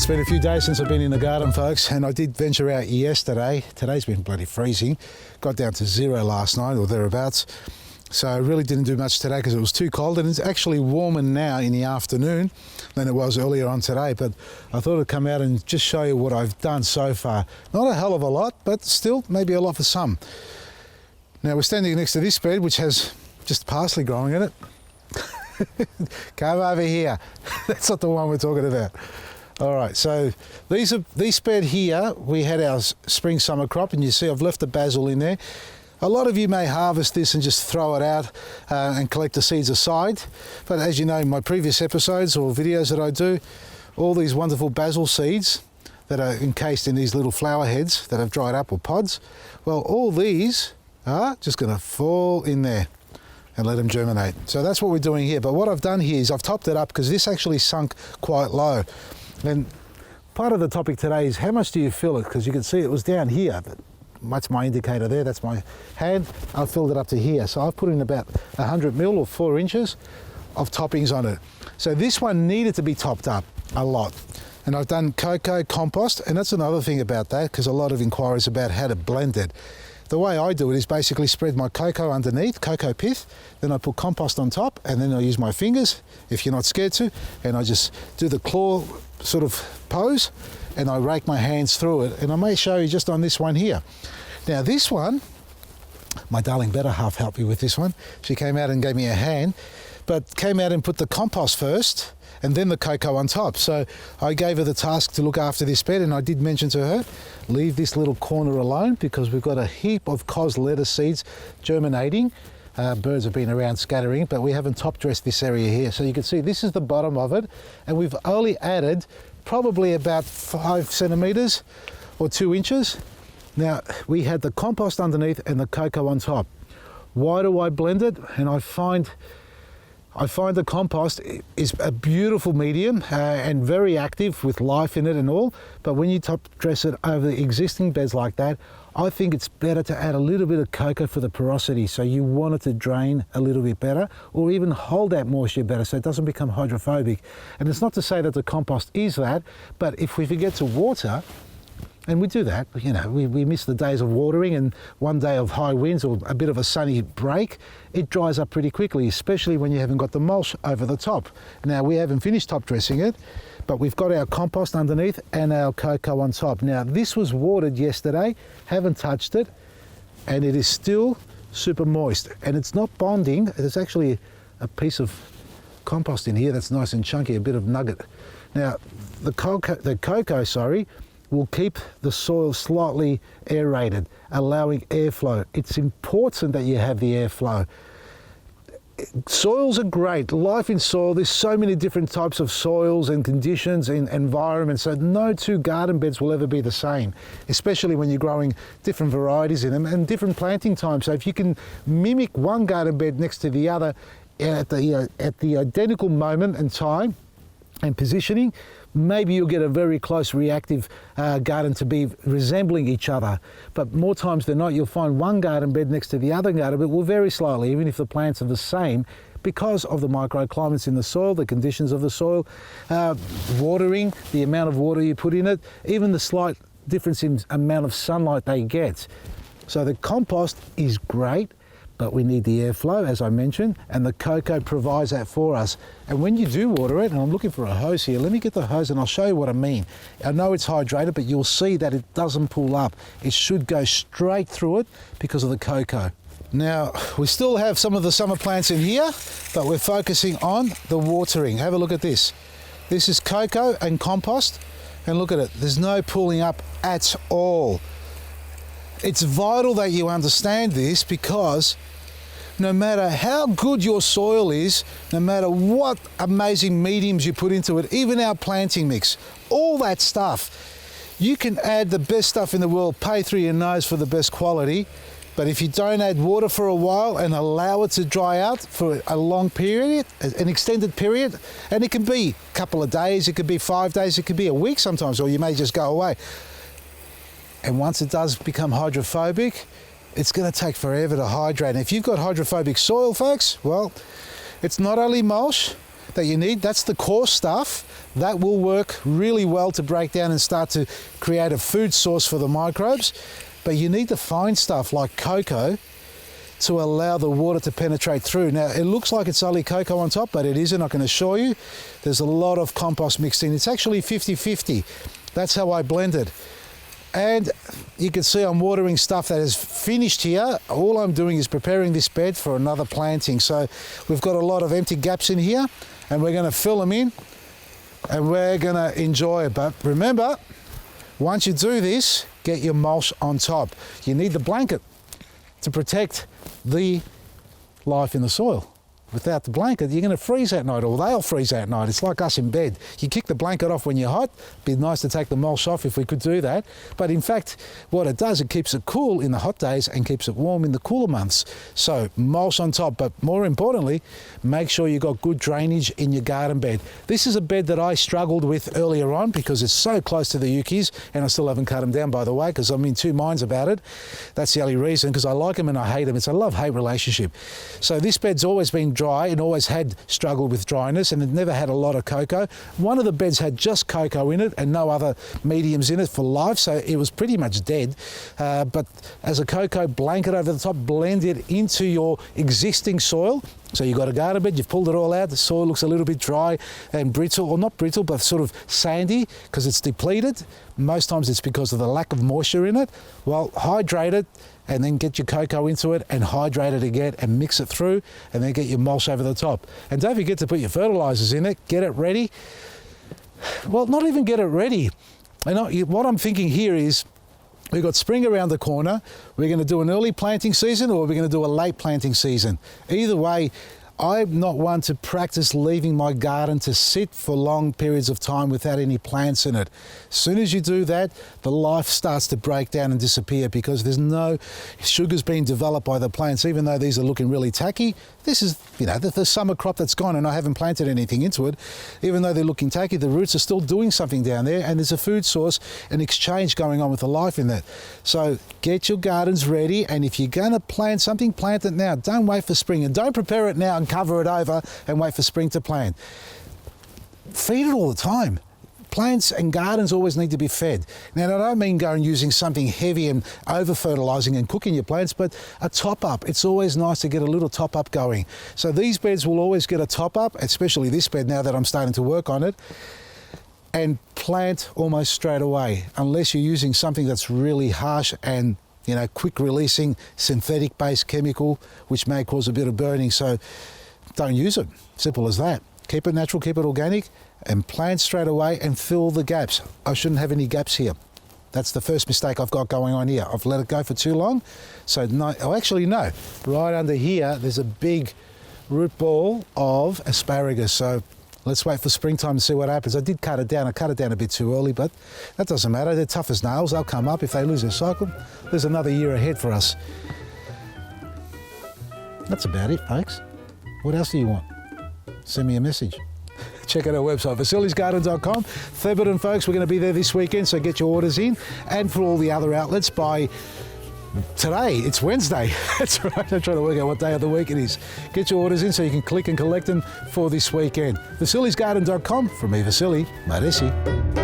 It's been a few days since I've been in the garden, folks, and I did venture out yesterday. Today's been bloody freezing. Got down to 0 last night or thereabouts. So I really didn't do much today because it was too cold, and it's actually warmer now in the afternoon than it was earlier on today. But I thought I'd come out and just show you what I've done so far. Not a hell of a lot, but still maybe a lot for some. Now we're standing next to this bed which has just parsley growing in it. Come over here. That's not the one we're talking about. All right, so this bed here, we had our spring summer crop, and you see I've left the basil in there. A lot of you may harvest this and just throw it out and collect the seeds aside. But as you know, in my previous episodes or videos that I do, all these wonderful basil seeds that are encased in these little flower heads that have dried up, or pods, well, all these are just going to fall in there and let them germinate. So that's what we're doing here. But what I've done here is I've topped it up because this actually sunk quite low. And part of the topic today is how much do you fill it? Because you can see it was down here, but that's my indicator there, that's my hand. I filled it up to here. So I've put in about 100 mil or 4 inches of toppings on it. So this one needed to be topped up a lot. And I've done cocoa compost, and that's another thing about that, because a lot of inquiries about how to blend it. The way I do it is basically spread my cocoa underneath, cocoa pith, then I put compost on top, and then I use my fingers, if you're not scared to, and I just do the claw sort of pose, and I rake my hands through it. And I may show you just on this one here. Now this one, my darling better half helped me with this one. She came out and gave me a hand, but came out and put the compost first, and then the cocoa on top. So I gave her the task to look after this bed, and I did mention to her, leave this little corner alone because we've got a heap of cos lettuce seeds germinating. Birds have been around scattering, but we haven't top dressed this area here. So you can see this is the bottom of it, and we've only added probably about 5 centimeters or 2 inches. Now we had the compost underneath and the cocoa on top. Why do I blend it? And I find the compost is a beautiful medium and very active with life in it and all, but when you top dress it over the existing beds like that, I think it's better to add a little bit of cocoa for the porosity, so you want it to drain a little bit better, or even hold that moisture better so it doesn't become hydrophobic. And it's not to say that the compost is that, but if we forget to water, and we do that, you know, we miss the days of watering, and one day of high winds or a bit of a sunny break, it dries up pretty quickly, especially when you haven't got the mulch over the top. Now we haven't finished top dressing it, but we've got our compost underneath and our cocoa on top. Now this was watered yesterday, haven't touched it, and it is still super moist, and it's not bonding. There's actually a piece of compost in here that's nice and chunky, a bit of nugget. Now the cocoa, will keep the soil slightly aerated, allowing airflow. It's important that you have the airflow. Soils are great. Life in soil, there's so many different types of soils and conditions and environments, so no 2 garden beds will ever be the same, especially when you're growing different varieties in them and different planting times. So if you can mimic one garden bed next to the other at the identical moment and time and positioning, maybe you'll get a very close reactive garden to be resembling each other. But more times than not, you'll find one garden bed next to the other garden bed will vary slightly, even if the plants are the same, because of the microclimates in the soil, the conditions of the soil, watering, the amount of water you put in it, even the slight difference in amount of sunlight they get. So the compost is great, but we need the airflow, as I mentioned, and the cocoa provides that for us. And when you do water it, and I'm looking for a hose here, let me get the hose and I'll show you what I mean. I know it's hydrated, but you'll see that it doesn't pull up. It should go straight through it because of the cocoa. Now, we still have some of the summer plants in here, but we're focusing on the watering. Have a look at this. This is cocoa and compost, and look at it. There's no pulling up at all. It's vital that you understand this, because no matter how good your soil is, no matter what amazing mediums you put into it, even our planting mix, all that stuff, you can add the best stuff in the world, pay through your nose for the best quality, but if you don't add water for a while and allow it to dry out for a long period, an extended period, and it can be a couple of days, it could be 5 days, it could be a week sometimes, or you may just go away. And once it does become hydrophobic, it's going to take forever to hydrate. And if you've got hydrophobic soil, folks, well, it's not only mulch, that you need. That's the coarse stuff. That will work really well to break down and start to create a food source for the microbes. But you need the fine stuff like cocoa to allow the water to penetrate through. Now, it looks like it's only cocoa on top, but it isn't, I can assure you. There's a lot of compost mixed in. It's actually 50-50. That's how I blend it. And you can see I'm watering stuff that is finished here. All I'm doing is preparing this bed for another planting. So we've got a lot of empty gaps in here, and we're going to fill them in, and we're going to enjoy it. But remember, once you do this, get your mulch on top. You need the blanket to protect the life in the soil. Without the blanket, you're going to freeze at night, or they'll freeze at night. It's like us in bed. You kick the blanket off when you're hot. It'd be nice to take the mulch off if we could do that. But in fact, what it does, it keeps it cool in the hot days and keeps it warm in the cooler months. So mulch on top, but more importantly, make sure you've got good drainage in your garden bed. This is a bed that I struggled with earlier on because it's so close to the Ukis, and I still haven't cut them down, by the way, because I'm in two minds about it. That's the only reason, because I like them and I hate them. It's a love-hate relationship. So this bed's always been dry and always had struggled with dryness, and it never had a lot of cocoa. One of the beds had just cocoa in it and no other mediums in it for life, so it was pretty much dead. But as a cocoa blanket over the top, blend it into your existing soil. So you've got a garden bed, you've pulled it all out, the soil looks a little bit dry and brittle, or not brittle, but sort of sandy because it's depleted. Most times it's because of the lack of moisture in it. Well, hydrate it and then get your cocoa into it and hydrate it again and mix it through, and then get your mulch over the top. And don't forget to put your fertilizers in it, get it ready. Well, not even get it ready. And what I'm thinking here is, we've got spring around the corner. We're going to do an early planting season, or we're going to do a late planting season. Either way, I'm not one to practice leaving my garden to sit for long periods of time without any plants in it. As soon as you do that, the life starts to break down and disappear because there's no sugars being developed by the plants. Even though these are looking really tacky, this is, the summer crop that's gone and I haven't planted anything into it. Even though they're looking tacky, the roots are still doing something down there, and there's a food source, an exchange going on with the life in that. So get your gardens ready, and if you're going to plant something, plant it now. Don't wait for spring, and don't prepare it now and cover it over and wait for spring to plant. Feed it all the time. Plants and gardens always need to be fed. Now, I don't mean going using something heavy and over-fertilising and cooking your plants, but a top-up. It's always nice to get a little top-up going. So these beds will always get a top-up, especially this bed now that I'm starting to work on it, and plant almost straight away, unless you're using something that's really harsh and quick releasing synthetic based chemical, which may cause a bit of burning. So don't use it. Simple as that. Keep it natural, keep it organic, and plant straight away and fill the gaps. I shouldn't have any gaps here. That's the first mistake I've got going on here. I've let it go for too long. So no, right under here, there's a big root ball of asparagus. So let's wait for springtime to see what happens. I did cut it down. I cut it down a bit too early, but that doesn't matter. They're tough as nails. They'll come up if they lose their cycle. There's another year ahead for us. That's about it, folks. What else do you want? Send me a message. Check out our website, vasilisgarden.com. Thebarton, folks, we're going to be there this weekend, so get your orders in. And for all the other outlets by today. It's Wednesday. That's right. I'm trying to work out what day of the week it is. Get your orders in so you can click and collect them for this weekend. vasilisgarden.com. From me, Vasili. Maresi.